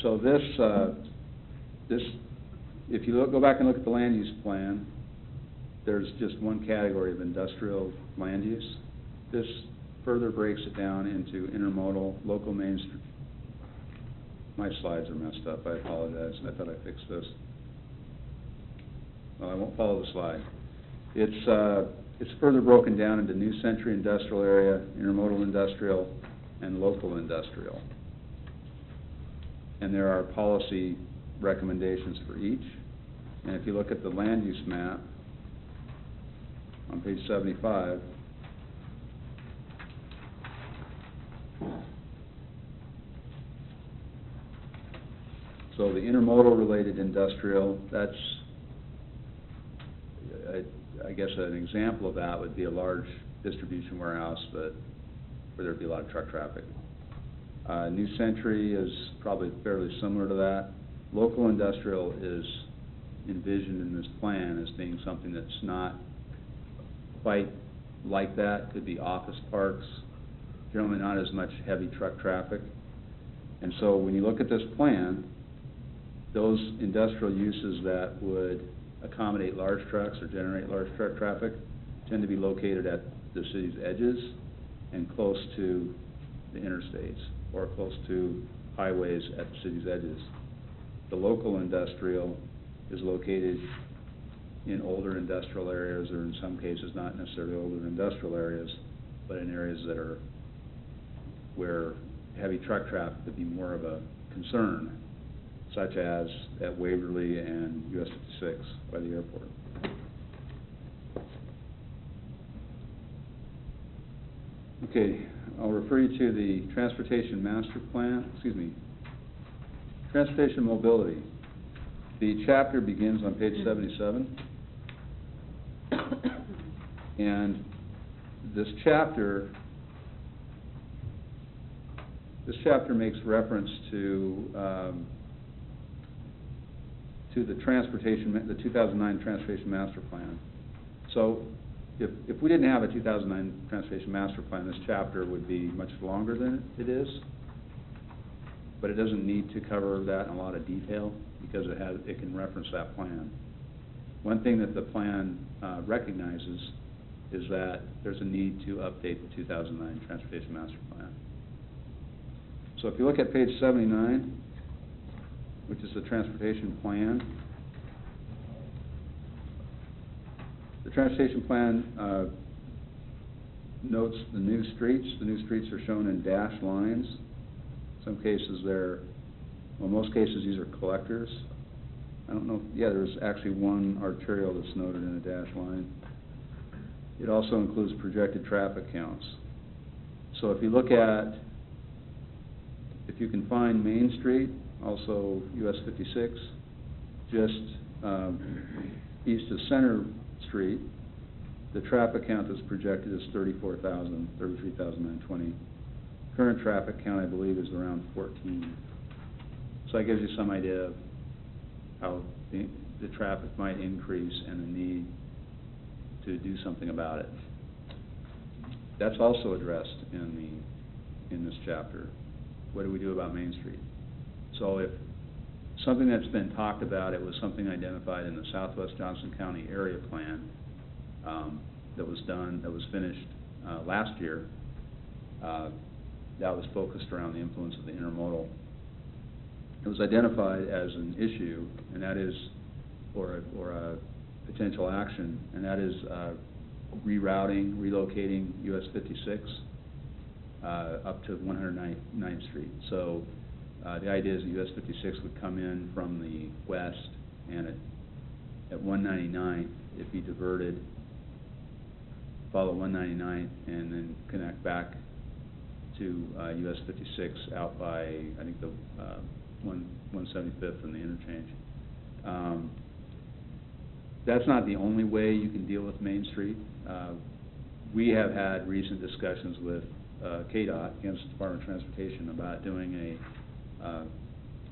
So this, if you go back and look at the land use plan, there's just one category of industrial land use. This further breaks it down into intermodal, local main street. My slides are messed up, I apologize. I thought I fixed this. Well, I won't follow the slide. It's further broken down into New Century Industrial Area, Intermodal Industrial, and Local Industrial. And there are policy recommendations for each. And if you look at the land use map on page 75, so the intermodal related industrial, that's, I guess an example of that would be a large distribution warehouse where there'd be a lot of truck traffic. New Century is probably fairly similar to that. Local industrial is envisioned in this plan as being something that's not quite like that. Could be office parks, generally not as much heavy truck traffic. And so when you look at this plan, those industrial uses that would accommodate large trucks or generate large truck traffic tend to be located at the city's edges and close to the interstates or close to highways at the city's edges. The local industrial is located in older industrial areas, or in some cases not necessarily older industrial areas, but in areas that are where heavy truck traffic would be more of a concern, such as at Waverly and US 56 by the airport. Okay, I'll refer you to the Transportation Master Plan, Transportation Mobility. The chapter begins on page 77. And this chapter makes reference to the 2009 Transportation Master Plan. So if we didn't have a 2009 Transportation Master Plan, this chapter would be much longer than it is, but it doesn't need to cover that in a lot of detail because it can reference that plan. One thing that the plan recognizes is that there's a need to update the 2009 Transportation Master Plan. So if you look at page 79, which is the transportation plan, the transportation plan notes the new streets. The new streets are shown in dashed lines. Some cases most cases these are collectors. I don't know, there's actually one arterial that's noted in a dashed line. It also includes projected traffic counts. So if you look at, if you can find Main Street, also US 56, just east of Center Street, the traffic count is projected as 33,920. Current traffic count, I believe, is around 14. So that gives you some idea of how the traffic might increase and the need to do something about it. That's also addressed in this chapter. What do we do about Main Street? So if something that's been talked about, it was something identified in the Southwest Johnson County Area Plan that was finished last year. That was focused around the influence of the intermodal. It was identified as an issue, and that is, or a potential action, and that is relocating US 56 up to 109th Street. So the idea is that US 56 would come in from the west, and at 199th it'd be diverted, follow 199th, and then connect back to US 56 out by, I think, the 175th and the interchange. That's not the only way you can deal with Main Street. We have had recent discussions with KDOT, Kansas Department of Transportation, about doing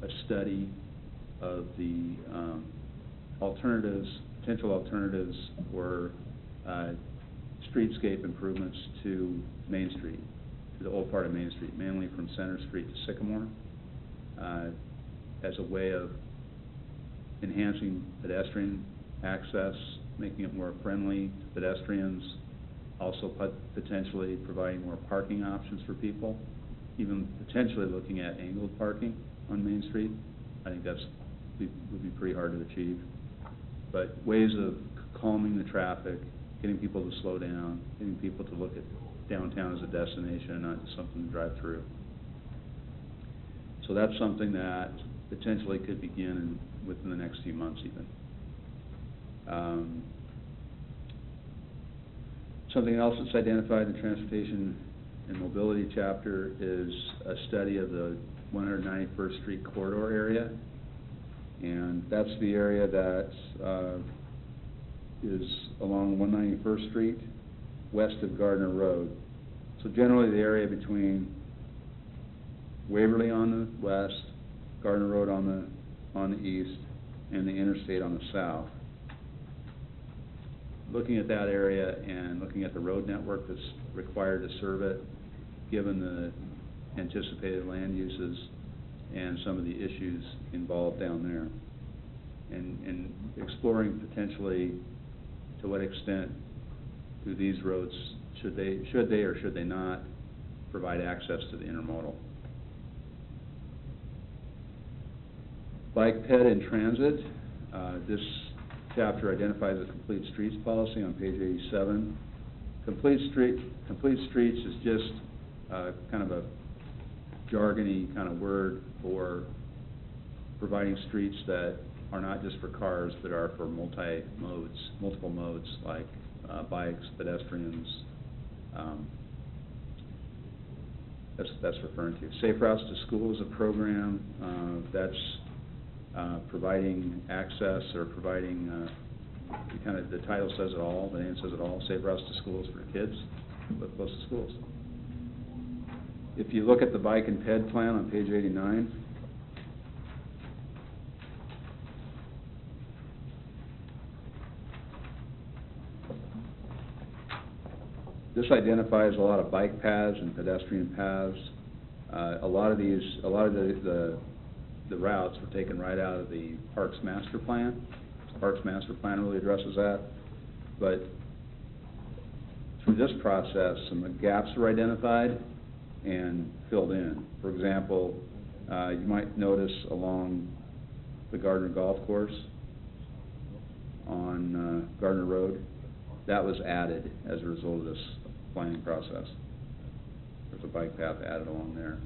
a study of the potential alternatives for streetscape improvements to Main Street, to the old part of Main Street, mainly from Center Street to Sycamore. as a way of enhancing pedestrian access, making it more friendly to pedestrians, also potentially providing more parking options for people, even potentially looking at angled parking on Main Street. I think would be pretty hard to achieve. But ways of calming the traffic, getting people to slow down, getting people to look at downtown as a destination and not just something to drive through. So that's something that potentially could begin within the next few months even. Something else that's identified in the Transportation and Mobility chapter is a study of the 191st Street corridor area. And that's the area that is along 191st Street, west of Gardner Road. So generally the area between Waverly on the west, Gardner Road on the east, and the interstate on the south. Looking at that area and looking at the road network that's required to serve it, given the anticipated land uses and some of the issues involved down there, and exploring potentially to what extent do these roads, should they or should they not provide access to the intermodal. Bike, ped, and transit. This chapter identifies a complete streets policy on page 87. Complete streets is just kind of a jargony kind of word for providing streets that are not just for cars, but are for multiple modes, like bikes, pedestrians. That's referring to. Safe Routes to School is a program that's providing access or providing, kind of the title says it all, the name says it all, Safe Routes to Schools for kids live close to schools. If you look at the bike and ped plan on page 89, this identifies a lot of bike paths and pedestrian paths. A lot of the routes were taken right out of the Parks Master Plan. The Parks Master Plan really addresses that. But through this process, some gaps were identified and filled in. For example, you might notice along the Gardner Golf Course on Gardner Road, that was added as a result of this planning process. There's a bike path added along there.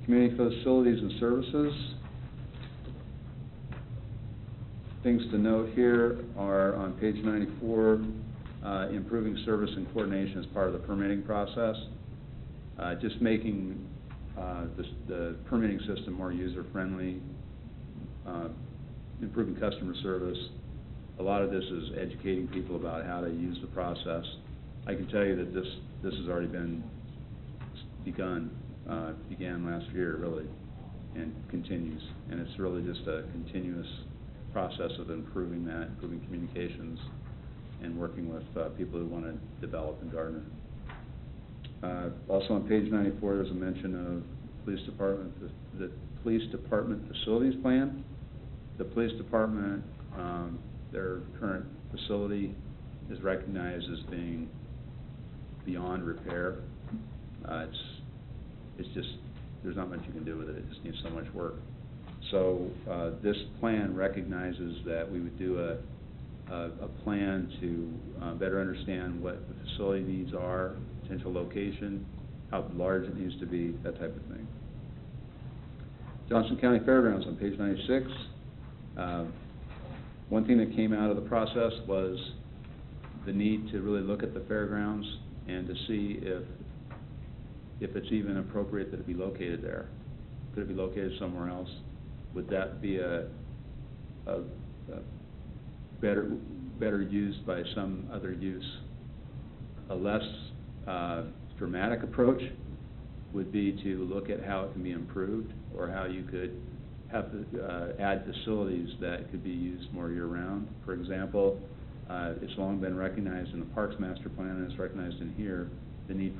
Community facilities and services. Things to note here are on page 94, improving service and coordination as part of the permitting process. Just making the permitting system more user-friendly, improving customer service. A lot of this is educating people about how to use the process. I can tell you that this has already been began last year, really, and continues. And it's really just a continuous process of improving communications and working with people who want to develop in Gardner. Also on page 94, there's a mention of the police department facilities plan. The police department, their current facility is recognized as being beyond repair. It's just, there's not much you can do with it. It just needs so much work. So this plan recognizes that we would do a plan to better understand what the facility needs are, potential location, how large it needs to be, that type of thing. Johnson County Fairgrounds on page 96. One thing that came out of the process was the need to really look at the fairgrounds and to see if it's even appropriate that it be located there. Could it be located somewhere else? Would that be a better used by some other use? A less dramatic approach would be to look at how it can be improved, or how you could have add facilities that could be used more year-round. For example, it's long been recognized in the Parks Master Plan, and it's recognized in here, the need